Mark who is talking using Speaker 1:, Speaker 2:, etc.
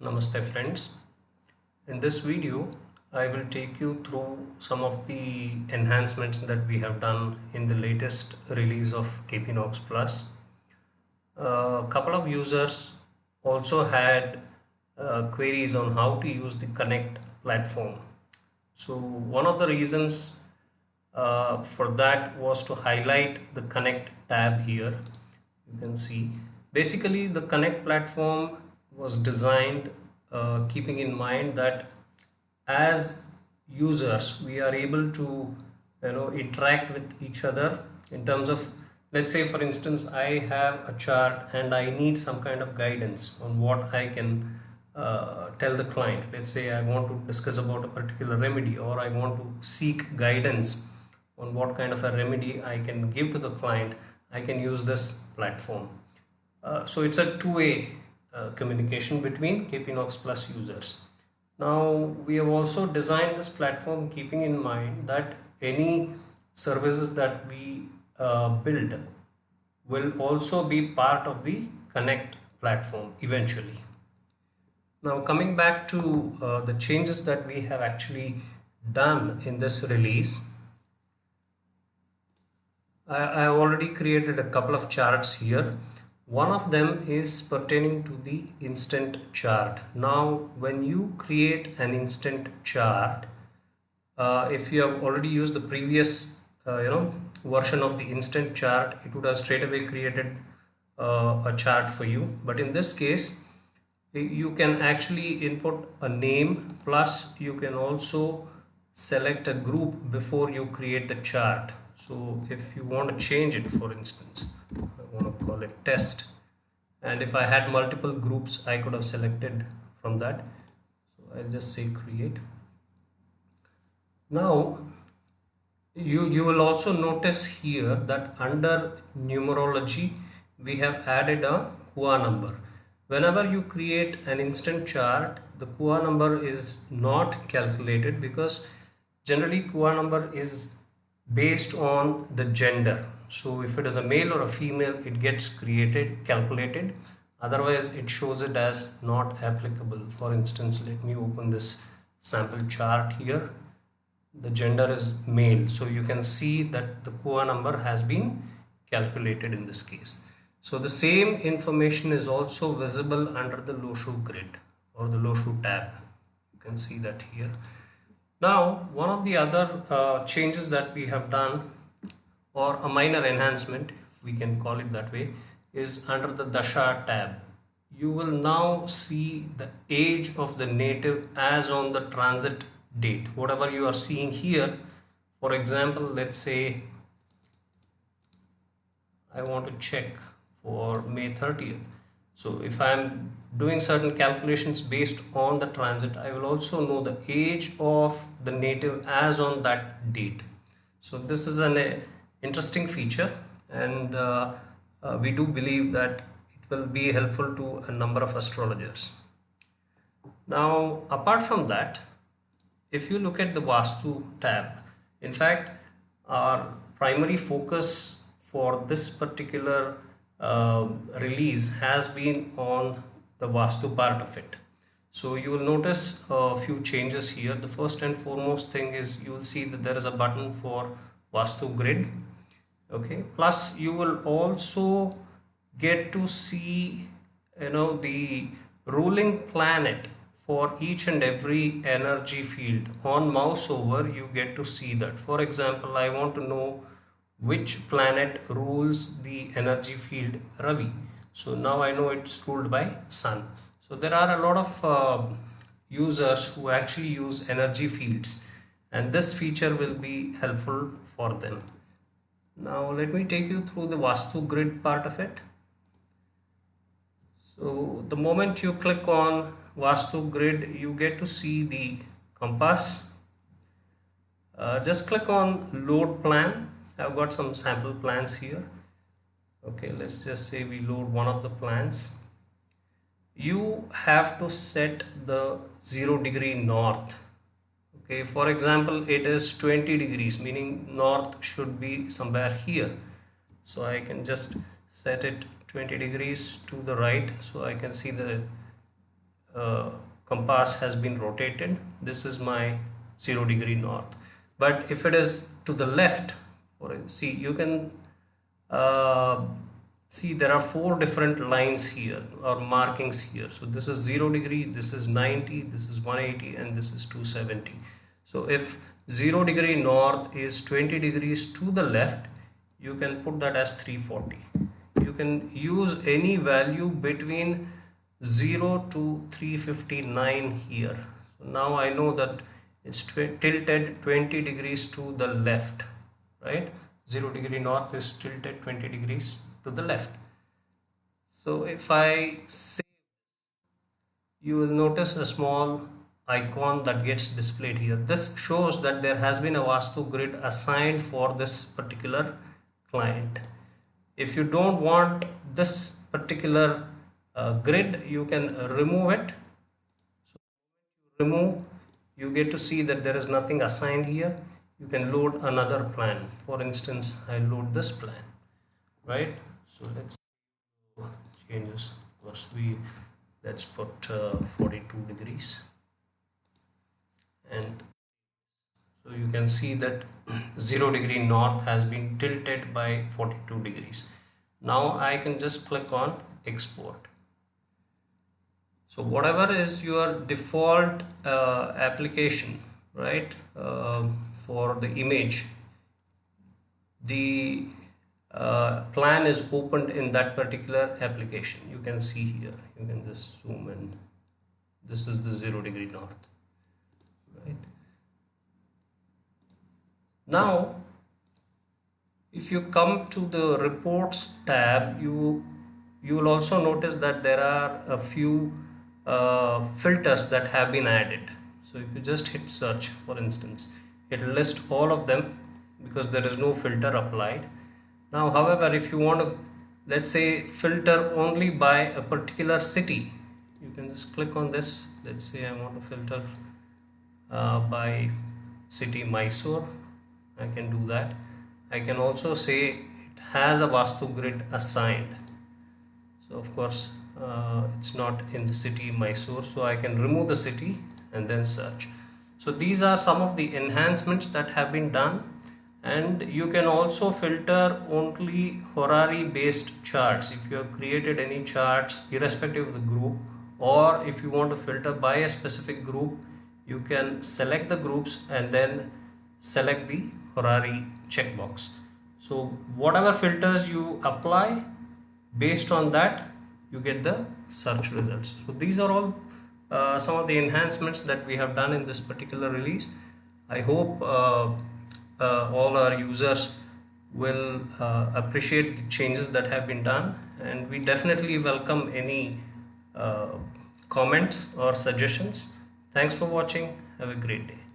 Speaker 1: Namaste friends. In this video, I will take you through some of the enhancements that we have done in the latest release of KPNoX Plus. A couple of users also had queries on how to use the Connect platform. So one of the reasons for that was to highlight the Connect tab here. You can see basically the Connect platform was designed keeping in mind that as users we are able to interact with each other in terms of, let's say for instance, I have a chart and I need some kind of guidance on what I can tell the client. Let's say I want to discuss about a particular remedy, or I want to seek guidance on what kind of a remedy I can give to the client. I can use this platform. So it's a two-way communication between KPNoX Plus users. Now we have also designed this platform keeping in mind that any services that we build will also be part of the Connect platform eventually. Now coming back to the changes that we have actually done in this release, I have already created a couple of charts here. One of them is pertaining to the instant chart. Now when you create an instant chart, if you have already used the previous version of the instant chart, it would have straight away created a chart for you. But in this case, you can actually input a name, plus you can also select a group before you create the chart. So if you want to change it, for instance, I want to call it test, and if I had multiple groups I could have selected from that. So I'll just say create. Now you will also notice here that under numerology we have added a QA number. Whenever you create an instant chart, the QA number is not calculated, because generally QA number is based on the gender. So if it is a male or a female, it gets calculated. Otherwise it shows it as not applicable. For instance, let me open this sample chart here. The gender is male, so you can see that the QA number has been calculated in this case. So the same information is also visible under the Loshu grid or the Loshu tab. You can see that here. Now one of the other changes that we have done, or a minor enhancement if we can call it that way, is under the Dasha tab. You will now see the age of the native as on the transit date. Whatever you are seeing here, for example, let's say I want to check for May 30th. So if I am doing certain calculations based on the transit, I will also know the age of the native as on that date. So this is an interesting feature, and we do believe that it will be helpful to a number of astrologers. Now apart from that, if you look at the Vastu tab, in fact our primary focus for this particular release has been on the Vastu part of it. So you will notice a few changes here. The first and foremost thing is you will see that there is a button for Vastu grid. Okay, plus you will also get to see the ruling planet for each and every energy field. On mouse over you get to see that. For example, I want to know which planet rules the energy field Ravi. So now I know it's ruled by Sun. So there are a lot of users who actually use energy fields, and this feature will be helpful for them. Now let me take you through the Vastu grid part of it. So the moment you click on Vastu grid, you get to see the compass. Just click on load plan. I've got some sample plans here. Okay, let's just say we load one of the plans. You have to set the 0 degree north. Okay, for example, it is 20 degrees, meaning north should be somewhere here. So I can just set it 20 degrees to the right, so I can see the compass has been rotated. This is my 0° north. But if it is to the left, or see, you can see there are 4 different lines here or markings here. So this is 0°, this is 90, this is 180, and this is 270. So if 0° north is 20 degrees to the left, you can put that as 340. You can use any value between 0 to 359 here. So now I know that it's tilted 20 degrees to the left, right? 0° north is tilted 20 degrees to the left. So if I say, you will notice a small icon that gets displayed here. This shows that there has been a Vastu grid assigned for this particular client. If you don't want this particular grid, you can remove it. So remove, you get to see that there is nothing assigned here. You can load another plan. For instance, I load this plan, right? So let's changes. Of course, let's put 42 degrees, and so you can see that 0° north has been tilted by 42 degrees. Now I can just click on export. So whatever is your default application, right, for the image, the plan is opened in that particular application. You can see here, you can just zoom in. This is the 0° north, right? Now if you come to the reports tab, you will also notice that there are a few filters that have been added. So if you just hit search, for instance, it will list all of them because there is no filter applied. Now however, if you want to, let's say, filter only by a particular city, you can just click on this. Let's say I want to filter by city Mysore. I can do that. I can also say it has a Vastu grid assigned. So of course it's not in the city Mysore, so I can remove the city and then search. So these are some of the enhancements that have been done. And you can also filter only Horary based charts if you have created any charts irrespective of the group, or if you want to filter by a specific group, you can select the groups and then select the Horary checkbox. So whatever filters you apply, based on that you get the search results. So these are all some of the enhancements that we have done in this particular release. I hope all our users will appreciate the changes that have been done, and we definitely welcome any comments or suggestions. Thanks for watching. Have a great day.